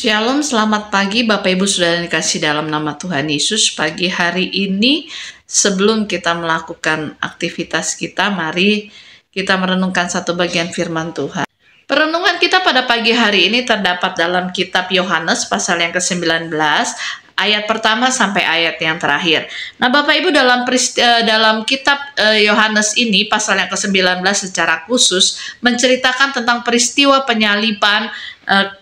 Shalom, selamat pagi Bapak Ibu Saudara yang dikasih dalam nama Tuhan Yesus. Pagi hari ini sebelum kita melakukan aktivitas kita, mari kita merenungkan satu bagian firman Tuhan. Perenungan kita pada pagi hari ini terdapat dalam kitab Yohanes pasal yang ke-19, ayat pertama sampai ayat yang terakhir. Nah Bapak Ibu, dalam kitab Yohanes ini pasal yang ke-19 secara khusus menceritakan tentang peristiwa penyaliban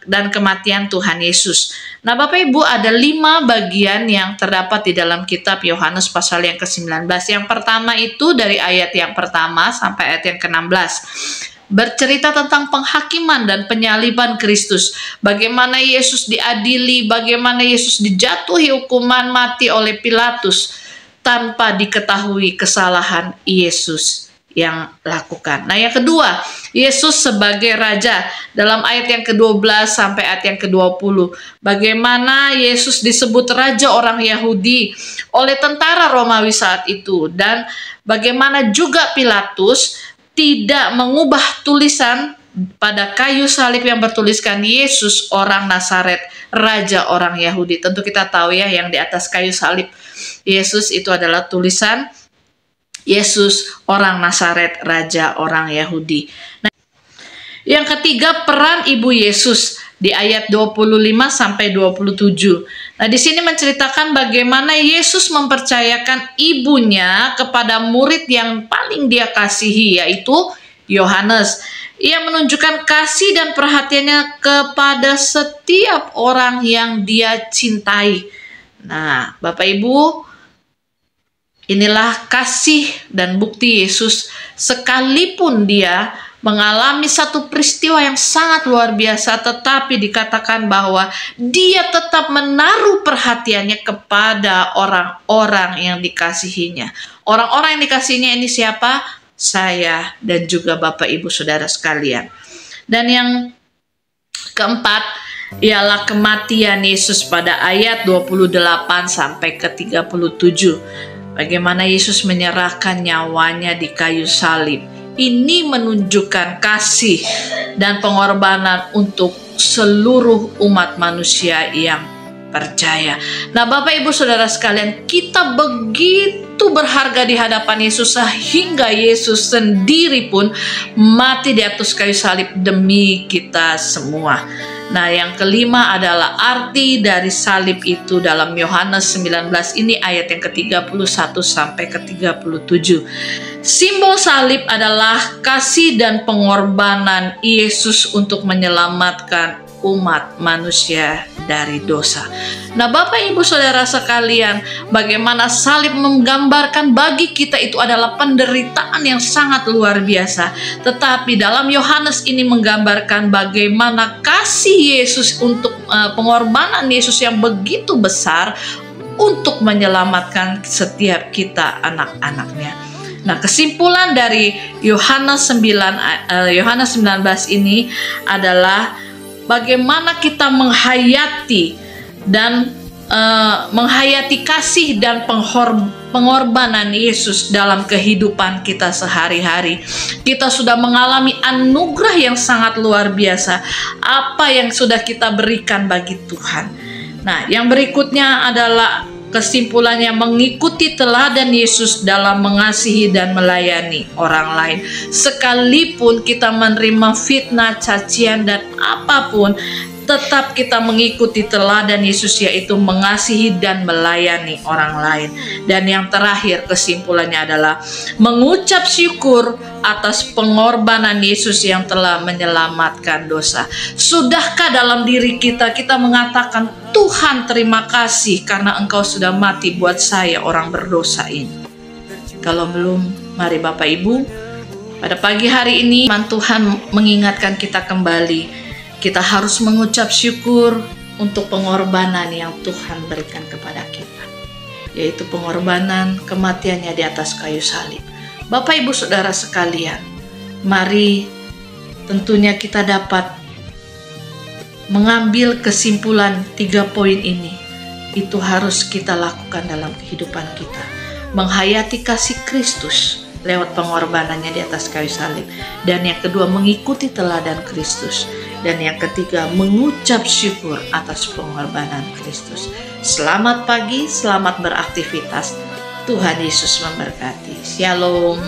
dan kematian Tuhan Yesus. Nah Bapak Ibu, ada 5 bagian yang terdapat di dalam kitab Yohanes pasal yang ke-19. Yang pertama itu dari ayat yang pertama sampai ayat yang ke-16. Bercerita tentang penghakiman dan penyaliban Kristus. Bagaimana Yesus diadili, bagaimana Yesus dijatuhi hukuman mati oleh Pilatus tanpa diketahui kesalahan Yesus yang lakukan. Nah yang kedua, Yesus sebagai Raja dalam ayat yang ke-12 sampai ayat yang ke-20. Bagaimana Yesus disebut Raja orang Yahudi oleh tentara Romawi saat itu. Dan bagaimana juga Pilatus tidak mengubah tulisan pada kayu salib yang bertuliskan Yesus orang Nazaret, Raja orang Yahudi. Tentu kita tahu ya, yang di atas kayu salib Yesus itu adalah tulisan Yesus orang Nazaret, Raja orang Yahudi. Nah, yang ketiga, peran ibu Yesus di ayat 25 sampai 27. Nah, di sini menceritakan bagaimana Yesus mempercayakan ibunya kepada murid yang paling dia kasihi, yaitu Yohanes. Ia menunjukkan kasih dan perhatiannya kepada setiap orang yang dia cintai. Nah, Bapak Ibu, inilah kasih dan bukti Yesus sekalipun dia mengalami satu peristiwa yang sangat luar biasa, tetapi dikatakan bahwa dia tetap menaruh perhatiannya kepada orang-orang yang dikasihinya. Orang-orang yang dikasihinya ini siapa? Saya dan juga Bapak Ibu Saudara sekalian. Dan yang keempat ialah kematian Yesus pada ayat 28 sampai ke 37. Bagaimana Yesus menyerahkan nyawanya di kayu salib. Ini menunjukkan kasih dan pengorbanan untuk seluruh umat manusia yang percaya. Nah Bapak Ibu Saudara sekalian, kita begitu berharga di hadapan Yesus sehingga Yesus sendiri pun mati di atas kayu salib demi kita semua. Nah yang kelima adalah arti dari salib itu dalam Yohanes 19 ini ayat yang ke-31 sampai ke-37. Simbol salib adalah kasih dan pengorbanan Yesus untuk menyelamatkan umat manusia dari dosa. Nah Bapak Ibu Saudara sekalian, bagaimana salib menggambarkan bagi kita itu adalah penderitaan yang sangat luar biasa. Tetapi dalam Yohanes ini menggambarkan bagaimana kasih Yesus untuk pengorbanan Yesus yang begitu besar untuk menyelamatkan setiap kita anak-anaknya. Nah kesimpulan dari Yohanes 19 ini adalah bagaimana kita menghayati dan menghayati kasih dan pengorbanan Yesus dalam kehidupan kita sehari-hari. Kita sudah mengalami anugerah yang sangat luar biasa. Apa yang sudah kita berikan bagi Tuhan. Nah, yang berikutnya adalah kesimpulannya mengikuti teladan Yesus dalam mengasihi dan melayani orang lain. Sekalipun kita menerima fitnah, cacian dan apapun, tetap kita mengikuti teladan Yesus, yaitu mengasihi dan melayani orang lain. Dan yang terakhir kesimpulannya adalah mengucap syukur atas pengorbanan Yesus yang telah menyelamatkan dosa. Sudahkah dalam diri kita mengatakan, Tuhan terima kasih karena Engkau sudah mati buat saya orang berdosa ini? Kalau belum, mari Bapak Ibu, pada pagi hari ini Tuhan mengingatkan kita kembali. Kita harus mengucap syukur untuk pengorbanan yang Tuhan berikan kepada kita, yaitu pengorbanan kematiannya di atas kayu salib. Bapak Ibu Saudara sekalian, mari tentunya kita dapat mengambil kesimpulan 3 poin ini. Itu harus kita lakukan dalam kehidupan kita. Menghayati kasih Kristus lewat pengorbanannya di atas kayu salib. Dan yang kedua, mengikuti teladan Kristus, Dan yang ketiga, mengucap syukur atas pengorbanan Kristus. Selamat pagi, selamat beraktivitas. Tuhan Yesus memberkati. Shalom.